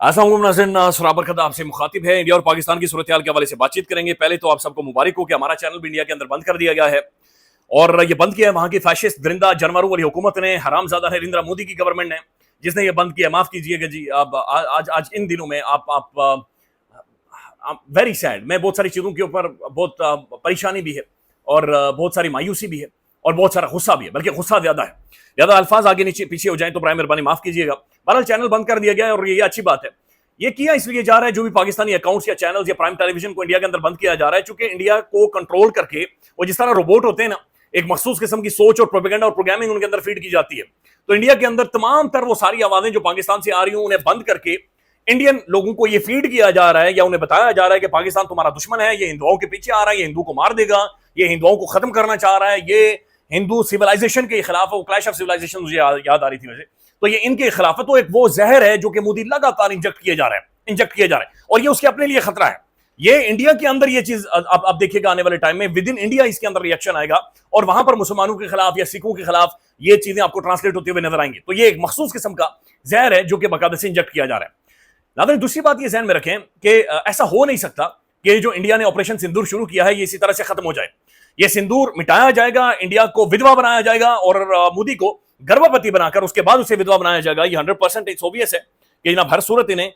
अस्सलाम नाज़रीन, सराबर खदा आपसे मुखातिब है। इंडिया और पाकिस्तान की सूरत हाल के हवाले से बातचीत करेंगे। पहले तो आप सबको मुबारक हो कि हमारा चैनल भी इंडिया के अंदर बंद कर दिया गया है और ये बंद किया है वहां की फैशिस्ट दरिंदा जानवरों वाली हुकूमत ने, हरामजादा नरेंद्र मोदी की गवर्नमेंट ने, जिसने ये बंद किया। माफ कीजिएगा जी, अब आज आज इन दिनों में आप वेरी सैड, मैं बहुत सारी चीजों के ऊपर बहुत परेशानी भी है और बहुत सारी मायूसी भी है और बहुत सारा गुस्सा भी है, बल्कि गुस्सा ज्यादा है। ज्यादा अल्फाज आगे नीचे पीछे हो जाए तो बराए मेहरबानी माफ कीजिएगा। बहरहाल चैनल बंद कर दिया गया है और ये अच्छी बात है। ये किया इसलिए जा रहा है, जो भी पाकिस्तानी अकाउंट्स या चैनल्स या प्राइम टेलीविजन को इंडिया के अंदर बंद किया जा रहा है, चूंकि इंडिया को कंट्रोल करके वो जिस तरह रोबोट होते हैं ना, एक मखसूस किस्म की सोच और प्रोपेगेंडा और प्रोग्रामिंग उनके अंदर फीड की जाती है। तो इंडिया के अंदर तमाम तर वो सारी आवाजें जो पाकिस्तान से आ रही हैं उन्हें बंद करके इंडियन लोगों को ये फीड किया जा रहा है या उन्हें बताया जा रहा है कि पाकिस्तान तुम्हारा दुश्मन है, ये हिंदुओं के पीछे आ रहा है, ये हिंदू को मार देगा, ये हिंदुओं को खत्म करना चाह रहा है, ये हिंदू सिविलाइजेशन के खिलाफ है। वो क्लैश ऑफ सिविलाइजेशन मुझे याद आ रही थी वैसे, तो ये इनके खिलाफ है। तो एक वो जहर है जो कि मोदी लगातार इंजेक्ट किया जा रहा है और ये उसके अपने लिए खतरा है। ये इंडिया के अंदर ये चीज आप देखिएगा आने वाले टाइम में विद इन इंडिया इसके अंदर रिएक्शन आएगा और वहां पर मुसलमानों के खिलाफ या सिखों के खिलाफ ये चीजें आपको ट्रांसलेट होते हुए नजर आएंगी। तो ये एक मखसूस किस्म का जहर है जो कि बाकायदा से इंजेक्ट किया जा रहा है। नाज़रीन, दूसरी बात ये ध्यान में रखें कि ऐसा हो नहीं सकता कि जो इंडिया ने ऑपरेशन सिंदूर शुरू किया है ये इसी तरह से खत्म हो जाए। ये सिंदूर मिटाया जाएगा, इंडिया को विधवा बनाया जाएगा और मोदी को गर्भवती बनाकर उसके बाद उसे विधवा बनाया जाएगा। ये 100% इट्स ऑब्वियस है कि जनाब हर सूरत इन्हें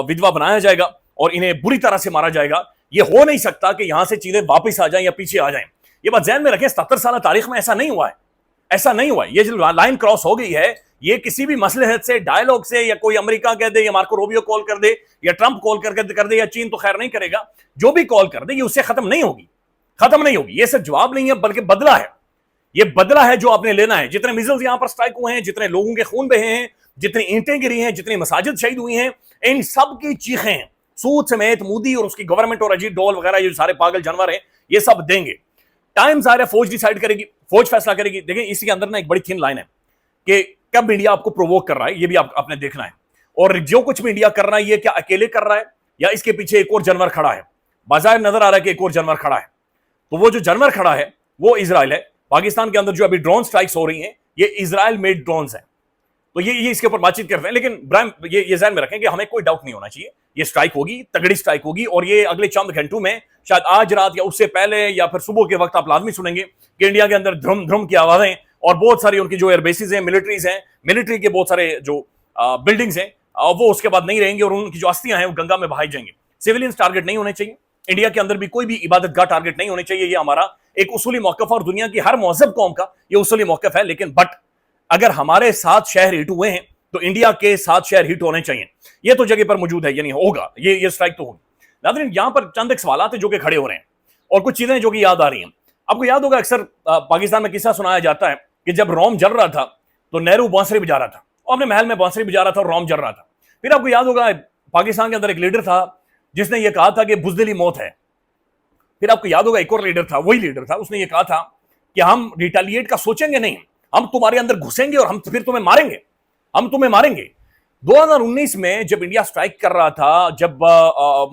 विधवा बनाया जाएगा और इन्हें बुरी तरह से मारा जाएगा। ये हो नहीं सकता कि यहां से चीजें वापस आ जाएं या पीछे आ जाएं। ये बात ध्यान में रखें, 77 साल तारीख में ऐसा नहीं हुआ है, ऐसा नहीं हुआ है। ये जो लाइन क्रॉस हो गई है, ये किसी भी मसलहत से, डायलॉग से, या कोई अमेरिका कह दे या मार्को रूबियो कॉल कर दे या ट्रंप कॉल कर दे या चीन तो खैर नहीं करेगा, जो भी कॉल कर दे ये उससे खत्म नहीं होगी, खत्म नहीं होगी। ये सिर्फ जवाब नहीं है बल्कि बदला है। ये बदला है जो आपने लेना है। जितने मिसाइल्स यहां पर स्ट्राइक हुए हैं, जितने लोगों के खून बहे हैं, जितनी ईंटें गिरी हैं, जितनी मसाजिद शहीद हुई हैं, इन सब की चीखें सूद समेत मोदी और उसकी गवर्नमेंट और अजीत डोल वगैरह ये सारे पागल जानवर हैं, ये सब देंगे। टाइम ज़ाहिर है फौज डिसाइड करेगी, फौज फैसला करेगी। देखिए इसके अंदर ना एक बड़ी थिन लाइन है कि कब इंडिया आपको प्रोवोक कर रहा है, ये भी आपने देखना है। और जो कुछ भी इंडिया कर रहा है ये क्या अकेले कर रहा है या इसके पीछे एक और जानवर खड़ा है। बाज़ाहिर नजर आ रहा है कि एक और जानवर खड़ा है। तो वो जो जानवर खड़ा है वो इजराइल है। पाकिस्तान के अंदर जो अभी ड्रोन स्ट्राइक्स हो रही हैं ये इजराइल मेड ड्रोन्स हैं। तो ये इसके ऊपर बातचीत करते हैं। लेकिन ब्राइम ये ध्यान में रखें कि हमें कोई डाउट नहीं होना चाहिए, ये स्ट्राइक होगी, तगड़ी स्ट्राइक होगी और ये अगले चंद घंटों में, शायद आज रात या उससे पहले या फिर सुबह के वक्त आप लाजमी सुनेंगे कि इंडिया के अंदर ध्रुम ध्रुम की आवाजें और बहुत सारी उनकी जो एयरबेसिस हैं, मिलिट्रीज हैं, मिलिट्री के बहुत सारे जो बिल्डिंग्स हैं वो उसके बाद नहीं रहेंगे और उनकी जो अस्थियां हैं वो गंगा में बहाई जाएंगी। सिविलियंस टारगेट नहीं होने चाहिए। इंडिया के अंदर भी कोई भी इबादत गाह टारगेट नहीं होने चाहिए। ये हमारा एक उसूली मौकफ और दुनिया की हर मौजब कौम का ये उसूली मौकफ है। लेकिन बट अगर हमारे 7 शहर हिट हुए हैं तो इंडिया के 7 शहर हिट होने चाहिए। ये तो जगह पर मौजूद है, यानी होगा, ये स्ट्राइक तो होगी। नाज़रीन, यहां पर चंद एक सवाल है जो कि खड़े हो रहे हैं और कुछ चीजें जो कि याद आ रही हैं। आपको याद होगा अक्सर पाकिस्तान में किस्सा सुनाया जाता है कि जब रोम जल रहा था तो नेहरू बांसुरी बजा रहा था और अपने महल में बांसुरी बजा रहा था और रोम जल रहा था। फिर आपको याद होगा पाकिस्तान के अंदर एक लीडर था जिसने यह कहा था कि बुज़दिली मौत है। फिर आपको याद होगा एक और लीडर था, वही लीडर था, उसने ये कहा था कि हम रिटेलिएट का सोचेंगे नहीं, हम तुम्हारे अंदर घुसेंगे और हम फिर तुम्हें मारेंगे, हम तुम्हें मारेंगे। 2019 में जब इंडिया स्ट्राइक कर रहा था, जब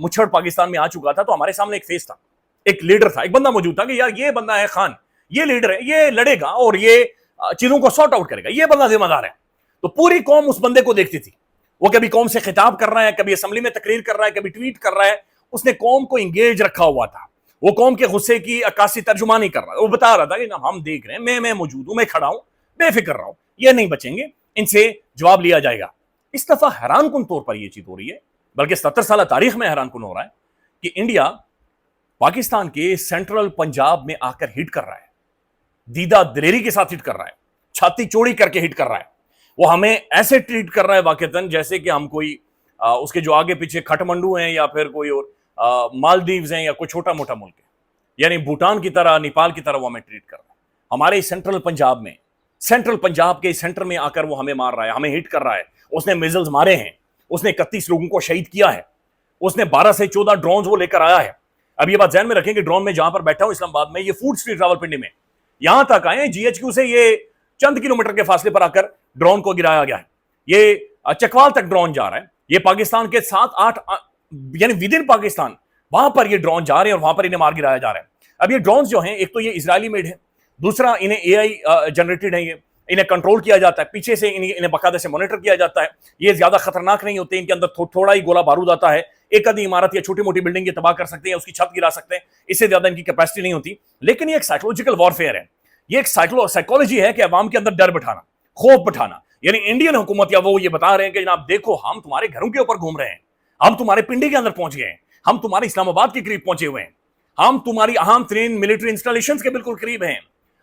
मुच्छड़ पाकिस्तान में आ चुका था, तो हमारे सामने एक फेस था, एक लीडर था, एक बंदा मौजूद था कि यार ये बंदा है खान, ये लीडर है, ये लड़ेगा और ये चीजों को सॉर्ट आउट करेगा, ये बंदा जिम्मेदार है। तो पूरी कौम उस बंदे को देखती थी। वो कभी कौम से खिताब कर रहा है, कभी असेंबली में तकरीर कर रहा है, कभी ट्वीट कर रहा है। उसने कौम को इंगेज रखा हुआ था। वो कौम के गुस्से की अक्कासी तर्जुमानी कर रहा है। वो बता रहा था कि ना हम देख रहे हैं, मैं मौजूद हूं, मैं खड़ा हूं, बेफिक्र रहा हूं, ये नहीं बचेंगे, इनसे जवाब लिया जाएगा। इस दफा हैरान कुन तौर पर यह चीज हो रही है, बल्कि 77 साल तारीख में हैरान कुन हो रहा है कि इंडिया पाकिस्तान के सेंट्रल पंजाब में आकर हिट कर रहा है, दीदा दलेरी के साथ हिट कर रहा है, छाती चौड़ी करके हिट कर रहा है। वो हमें ऐसे ट्रीट कर रहा है वाकईतन जैसे कि हम कोई उसके जो आगे पीछे खटमंडू हैं या फिर कोई और मालदीव्स हैं या कोई छोटा मोटा मुल्क है, यानी भूटान की तरह, नेपाल की तरह वो हमें ट्रीट कर रहा है। हमारे सेंट्रल पंजाब में, सेंट्रल पंजाब के सेंटर में आकर वो हमें मार रहा है, हमें हिट कर रहा है। उसने मिसाइल्स मारे हैं, उसने 31 लोगों को शहीद किया है, उसने 12 से 14 ड्रोन वो लेकर आया है। अब ये बात ध्यान में रखें कि ड्रोन में जहां पर बैठा हूं इस्लामाबाद में, ये फूड स्ट्रीट रावलपिंडी में, यहां तक आए GHQ से ये चंद किलोमीटर के फासले पर आकर ड्रोन को गिराया गया है। ये चकवाल तक ड्रोन जा रहा है। ये पाकिस्तान के 7-8 यानी विद इन पाकिस्तान वहां पर ये ड्रोन जा रहे हैं और वहां पर इन्हें मार गिराया जा रहा है। अब ये ड्रोन जो हैं, एक तो ये इजरायली मेड है, दूसरा इन्हें AI जनरेटेड है, ये इन्हें कंट्रोल किया जाता है, पीछे से इन्हें बाकायदे से मॉनिटर किया जाता है। ये ज्यादा खतरनाक नहीं होते, इनके अंदर थोड़ा ही गोला बारूद आता है, एक आधी इमारत या छोटी मोटी बिल्डिंग तबाह कर सकते हैं, उसकी छत गिरा सकते हैं, इससे ज्यादा इनकी कैपेसिटी नहीं होती। लेकिन ये एक साइकोलॉजिकल वॉरफेयर है, ये एक साइकोलॉजी है कि अवाम के अंदर डर बिठाना, खौफ बिठाना। यानी इंडियन हुकूमत या वो ये बता रहे हैं कि जनाब देखो हम तुम्हारे घरों के ऊपर घूम रहे हैं, हम तुम्हारे पिंडी के अंदर पहुंच गए हैं, हम तुम्हारे इस्लामाबाद के करीब पहुंचे हुए हैं, हम तुम्हारी अहम तरीन मिलिट्री इंस्टॉलेशंस के बिल्कुल करीब हैं,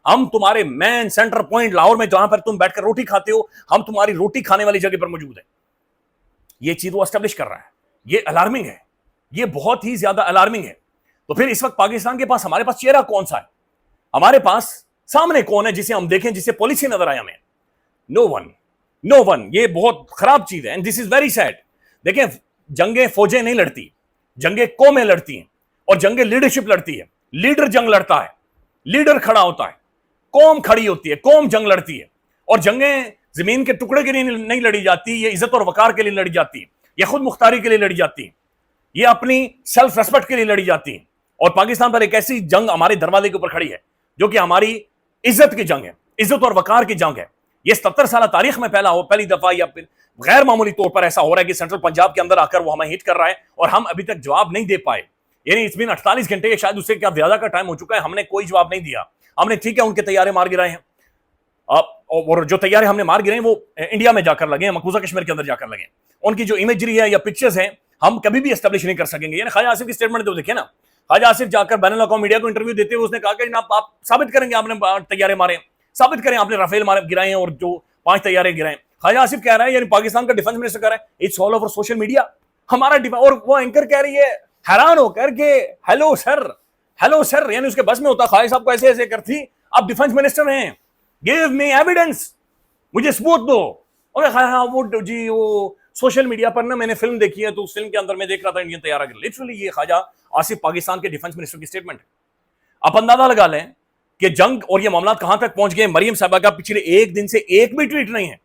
हम तुम्हारे मेन सेंटर पॉइंट लाहौर में जहां पर तुम बैठकर रोटी खाते हो, हम तुम्हारी रोटी खाने वाली जगह पर मौजूद है। ये चीज वो एस्टेब्लिश कर रहा है। ये अलार्मिंग है, ये बहुत ही ज्यादा अलार्मिंग है। तो फिर इस वक्त पाकिस्तान के पास, हमारे पास चेहरा कौन सा है, हमारे पास सामने कौन है जिसे हम देखें, जिसे पॉलिसी नजर आए हमें? No one, no one. ये बहुत खराब चीज है and this is very sad. देखें, जंगें फौजें नहीं लड़ती, जंगें कौमें लड़ती हैं और जंगें लीडरशिप लड़ती है। लीडर जंग लड़ता है, लीडर खड़ा होता है, कौम खड़ी होती है, कौम जंग लड़ती है। और जंगें जमीन के टुकड़े के लिए नहीं लड़ी जाती, ये इज्जत और वकार के लिए लड़ी जाती है, ये खुद मुख्तारी के लिए लड़ी जाती है, ये अपनी सेल्फ रेस्पेक्ट के लिए लड़ी जाती है। और पाकिस्तान पर एक ऐसी जंग हमारे दरवाजे के ऊपर खड़ी है जो कि हमारी इज्जत की जंग है, इज्जत और वकार की जंग है। ये 77 साल तारीख में पहली दफा या फिर गैर मामूली तौर पर ऐसा हो रहा है कि सेंट्रल पंजाब के अंदर आकर वो हमें हिट कर रहा है और हम अभी तक जवाब नहीं दे पाए। यानी इस बिन 48 घंटे, शायद उससे क्या ज्यादा का टाइम हो चुका है, हमने कोई जवाब नहीं दिया। हमने ठीक है उनके तैयारे मार गिराए हैं, और जो तैयारे हमने मार गिरे हैं वो इंडिया में जाकर लगे हैं, मकबूजा कश्मीर के अंदर जाकर लगे। उनकी जो इमेजरी है या पिक्चर्स हैं हम कभी भी एस्टेब्लिश नहीं कर सकेंगे। यानी ख्वाजा आसिफ की स्टेटमेंट तो देखिए ना, ख्वाजा आसिफ जाकर बैनुल अक़वामी मीडिया को इंटरव्यू देते हुए उसने कहा कि आप साबित करेंगे आपने तैयारे मारे, साबित करें आपने राफेल मारे गिराए हैं और जो 5 तैयारे गिराए। ख्वाजा आसिफ कह रहा है, यानी पाकिस्तान का डिफेंस मिनिस्टर कह रहा है it's all over social media, हमारा और वो एंकर कह रही है हैरान होकर के हेलो सर, हेलो सर। यानी उसके बस में होता ख्वाजा साहब को ऐसे ऐसे करती, आप डिफेंस मिनिस्टर हैं, गिव मी एविडेंस, मुझे सबूत दो। और हाँ वो जी वो सोशल मीडिया पर ना मैंने फिल्म देखी है, तो उस फिल्म के अंदर मैं देख रहा था इंडियन तैयारा गिरा। लिटरली ये ख्वाजा आसिफ पाकिस्तान के डिफेंस मिनिस्टर की स्टेटमेंट है। आप अंदाजा लगा लें कि जंग और ये मामला कहां तक पहुंच गए। मरियम साहबा का पिछले एक दिन से एक भी ट्वीट नहीं है।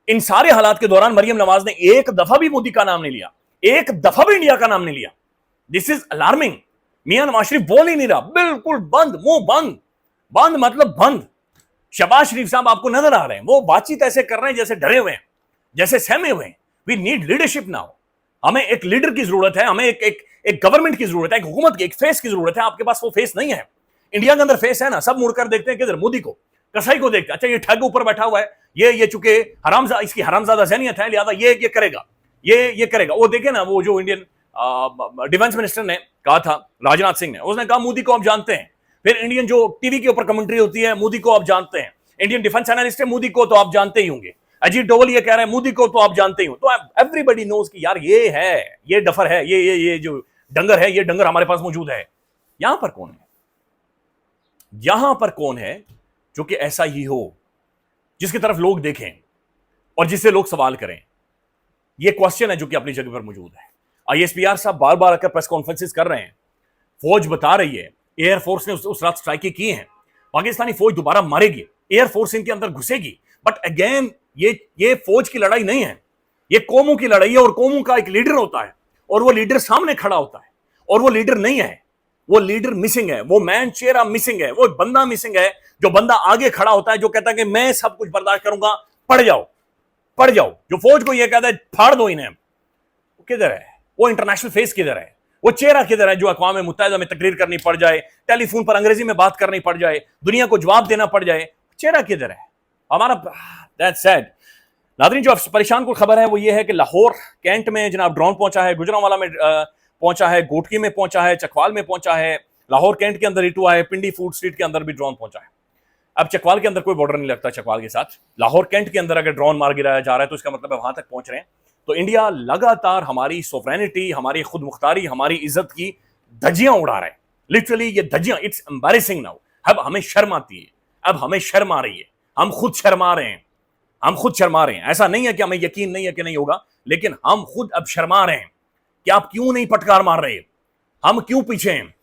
इन सारे हालात के दौरान मरियम नवाज ने एक दफा भी मोदी का नाम नहीं लिया, एक दफा भी इंडिया का नाम नहीं लिया। This is alarming. Mian Nawaz Sharif बोल ही नहीं रहा, बिल्कुल बंद, मुंह बंद। बंद मतलब बंद। शहबाज शरीफ साहब आपको नजर आ रहे हैं, वो बातचीत ऐसे कर रहे हैं जैसे डरे हुए हैं, जैसे सहमे हुए हैं। We need leadership now. हमें एक लीडर की जरूरत है, हमें एक गवर्नमेंट की जरूरत है, एक हुकूमत की, एक फेस की जरूरत है। आपके पास वो फेस नहीं है। इंडिया के अंदर फेस है ना, सब मुड़कर देखते हैं किधर, मोदी को, कसाई को देखते हैं। अच्छा ये ठग ऊपर बैठा हुआ है, ये चूंकि हरामजादा, इसकी हरामजादा ज़हनियत है, लिहाजा ये करेगा, ये करेगा। वो देखे ना, वो जो इंडियन डिफेंस मिनिस्टर ने कहा था, राजनाथ सिंह ने, उसने कहा मोदी को आप जानते हैं। फिर इंडियन जो टीवी के ऊपर कमेंट्री होती है, मोदी को आप जानते हैं। इंडियन डिफेंस एनालिस्ट है, मोदी को तो आप जानते ही होंगे। अजीत डोवल ये कह रहे हैं मोदी को तो आप जानते ही हो। तो एवरीबॉडी नोज कि यार ये है, ये डफर है, ये जो डंगर है, ये डंगर हमारे पास मौजूद है। यहां पर कौन है, यहां पर कौन है जो कि ऐसा ही हो, जिसकी तरफ लोग देखें और जिससे लोग सवाल करें? ये क्वेश्चन है जो कि अपनी जगह पर मौजूद है। आईएसपीआर साहब बार बार आकर प्रेस कॉन्फ्रेंसेस कर रहे हैं, फौज बता रही है एयरफोर्स ने उस रात स्ट्राइक की हैं, पाकिस्तानी फौज दोबारा मारेगी, एयरफोर्स इनके अंदर घुसेगी। बट अगेन ये फौज की लड़ाई नहीं है, ये कौमों की लड़ाई है। और कौमों का एक लीडर होता है और वो लीडर सामने खड़ा होता है, और वो लीडर नहीं है, वो लीडर मिसिंग है, वो मैन चेहरा मिसिंग है, वो बंदा मिसिंग है, जो बंदा आगे खड़ा होता है, जो कहता है कि मैं सब कुछ बर्दाश्त करूंगा, पड़ जाओ पड़ जाओ। जो फौज को ये कहता है फाड़ दो इन्हें, वो किधर है? वो इंटरनेशनल फेस किधर है? वो चेहरा किधर है जो अक़वाम मुत्तहिदा में तकरीर करनी पड़ जाए, टेलीफोन पर अंग्रेजी में बात करनी पड़ जाए, दुनिया को जवाब देना पड़ जाए? चेहरा किधर है हमारा? That's sad. नादरीन, जो परेशान को खबर है वो ये है कि लाहौर कैंट में जनाब ड्रोन पहुंचा है, गुजरांवाला में पहुंचा है, गोटकी में पहुंचा है, चकवाल में पहुंचा है, लाहौर कैंट के अंदर हिट हुआ है, पिंडी फूड स्ट्रीट के अंदर भी ड्रोन पहुंचा है। अब चकवाल के अंदर कोई बॉर्डर नहीं लगता चकवाल के साथ, लाहौर कैंट के अंदर अगर ड्रोन मार गिराया जा रहा है तो इसका मतलब है वहां तक पहुंच रहे हैं। तो इंडिया लगातार हमारी सोवरेनिटी, हमारी खुद मुख्तारी, हमारी इज्जत की धज्जियां उड़ा रहा है। लिटरली ये धज्जियां, इट्स एम्बैरेसिंग नाउ। अब हमें शर्म आती है, अब हमें शर्म आ रही है, हम खुद शर्मा रहे हैं, हम खुद शर्मा रहे हैं। ऐसा नहीं है कि हमें यकीन नहीं है कि नहीं होगा, लेकिन हम खुद अब शर्मा रहे हैं कि आप क्यों नहीं फटकार मार रहे, हम क्यों पीछे हैं।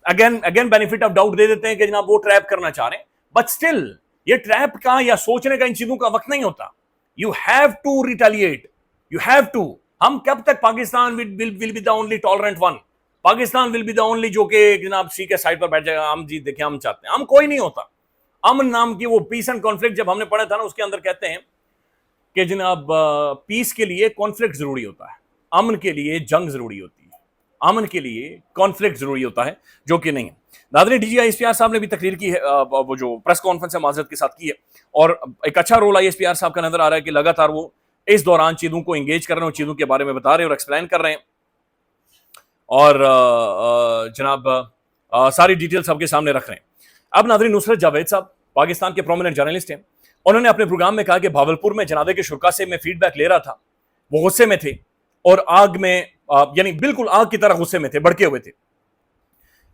अगेन बेनिफिट ऑफ डाउट दे देते हैं कि जनाब वो ट्रैप करना चाह रहे हैं, बट स्टिल ये ट्रैप का या सोचने का इन चीजों का वक्त नहीं होता। You have to retaliate, you have to. हम कब तक Pakistan will be the only tolerant one, Pakistan will be the only जो कि जनाब सी के साइड पर बैठ जाएगा, हम जी देखिए हम चाहते हैं, हम कोई नहीं होता। अमन नाम की वो पीस एंड कॉन्फ्लिक्ट जब हमने पढ़ा था ना, उसके अंदर कहते हैं कि जनाब पीस के लिए कॉन्फ्लिक्ट जरूरी होता है, अमन के लिए जंग जरूरी होती है, अमन के लिए कॉन्फ्लिक्ट जरूरी होता है, जो कि नहीं है। नाज़रीन, डीजीआईएसपीआर साहब ने भी तकरीर की है, वो जो प्रेस कॉन्फ्रेंस है माजरत के साथ की है, और एक अच्छा रोल आईएसपीआर साहब का नजर आ रहा है कि लगातार वो इस दौरान चीजों को एंगेज कर रहे हैं और चीजों के बारे में बता रहे हैं और एक्सप्लेन कर रहे हैं, और जनाब सारी डिटेल सबके सामने रख रहे हैं। अब नाज़रीन, नुसरत जावेद साहब पाकिस्तान के प्रोमिनेंट जर्नलिस्ट हैं, उन्होंने अपने प्रोग्राम में कहा कि भावलपुर में जनादे के शुरा से मैं फीडबैक ले रहा था, वो गुस्से में थे और आग में यानी बिल्कुल आग की तरह गुस्से में थे, भड़के हुए थे।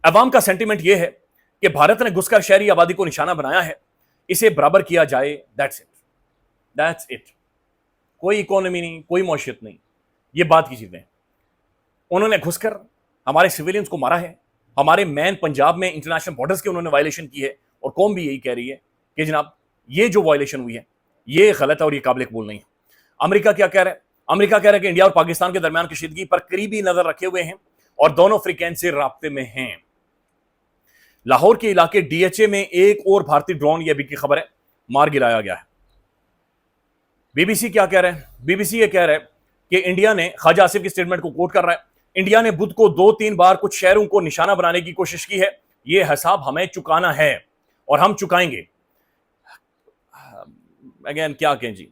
अवाम का सेंटीमेंट यह है कि भारत ने घुसकर शहरी आबादी को निशाना बनाया है, इसे बराबर किया जाए, दैट्स इट। कोई इकोनॉमी नहीं, कोई मौशियत नहीं, ये बात की चीजें। उन्होंने घुसकर हमारे सिविलियंस को मारा है, हमारे मैन पंजाब में इंटरनेशनल बॉर्डर्स की उन्होंने वायलेशन की है, और कौम भी यही कह रही है कि जनाब ये जो वायलेशन हुई है ये गलत है और ये काबिल कबूल नहीं है। अमेरिका क्या कह रहा है? अमेरिका कह रहा है कि इंडिया और पाकिस्तान के दरमियान कशीदगी पर करीबी नजर रखे हुए हैं और दोनों अफ्रीकन से राब्ते में हैं। लाहौर के इलाके डीएचए में एक और भारतीय ड्रोन, यह भी की खबर है, मार गिराया गया है। बीबीसी क्या कह रहा है? बीबीसी ये कह रहा है कि इंडिया ने, ख्वाजा आसिफ की स्टेटमेंट को कोट कर रहा है, इंडिया ने बुध को 2-3 बार कुछ शहरों को निशाना बनाने की कोशिश की है, यह हिसाब हमें चुकाना है और हम चुकाएंगे। अगेन क्या कहें जी।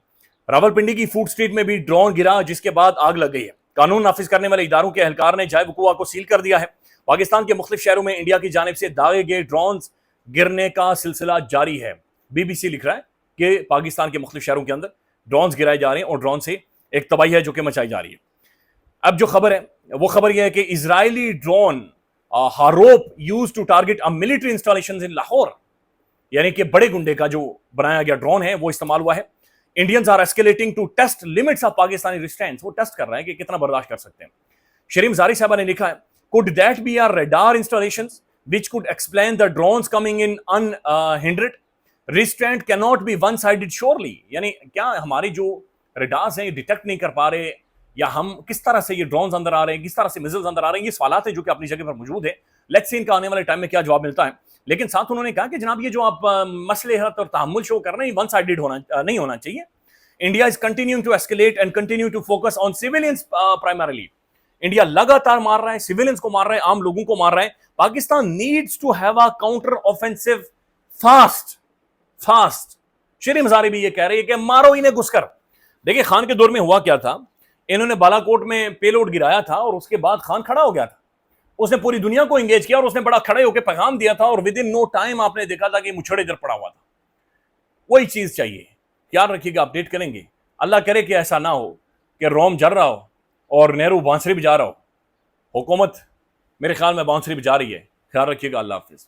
रावलपिंडी की फूड स्ट्रीट में भी ड्रोन गिरा, जिसके बाद आग लग गई है। कानून नाफिज करने वाले इदारों के एहलकार ने जाए वकुआ को सील कर दिया है। पाकिस्तान के मुख्तलिफ शहरों में इंडिया की जानिब से दागे गए ड्रोन गिरने का सिलसिला जारी है। बीबीसी लिख रहा है कि पाकिस्तान के मुख्तलिफ शहरों के अंदर ड्रोन गिराए जा रहे हैं और ड्रोन से एक तबाही है जो कि मचाई जा रही है। अब जो खबर है वो खबर यह है कि Israeli drone Harop used to target a military installations in Lahore, यानी कि बड़े गुंडे का जो बनाया गया ड्रोन है वो इस्तेमाल हुआ है। Indians are escalating to test limits of Pakistani restraints, वो टेस्ट कर रहे हैं कि कितना बर्दाश्त कर सकते हैं। शरीम जारी साहबा ने लिखा है, could that be our radar installations which could explain the drones coming in unhindered, restraint can not be one sided surely, यानी क्या हमारे जो रेडार्स हैं डिटेक्ट नहीं कर पा रहे, या हम किस तरह से ये ड्रोन्स अंदर आ रहे हैं, किस तरह से मिसाइल्स अंदर आ रहे हैं, ये सवालात है जो कि अपनी जगह पर मौजूद है। लेट्स सी इनका आने वाले टाइम में क्या जवाब मिलता है। लेकिन साथ उन्होंने कहा कि जनाब ये जो आप मसलेहत और तहम्मुल शो कर रहे हैं वन साइडेड नहीं होना चाहिए। India is continuing to escalate and continue to focus on civilians primarily. India लगातार मार रहा है, सिविलियंस को मार रहा है, आम लोगों को मार रहा है। Pakistan needs to have a counter offensive fast. शरीम जारी भी ये कह रहे हैं कि मारो इन्हें घुसकर। देखिए खान के दौर में हुआ क्या था, इन्होंने बालाकोट में पेलोड गिराया था और उसके बाद खान खड़ा हो गया था, उसने पूरी दुनिया को एंगेज किया और उसने बड़ा खड़े होकर पैगाम दिया था, और विद इन नो टाइम आपने देखा था कि मुछड़े इधर पड़ा हुआ था। वही चीज चाहिए, ख्याल रखिएगा, अपडेट करेंगे। अल्लाह करे कि ऐसा ना हो कि रोम जल रहा हो और नेहरू बांसुरी बजा रहा हो। हुकूमत मेरे ख्याल में बांसुरी बजा रही है। ख्याल रखिएगा। अल्लाह हाफिज।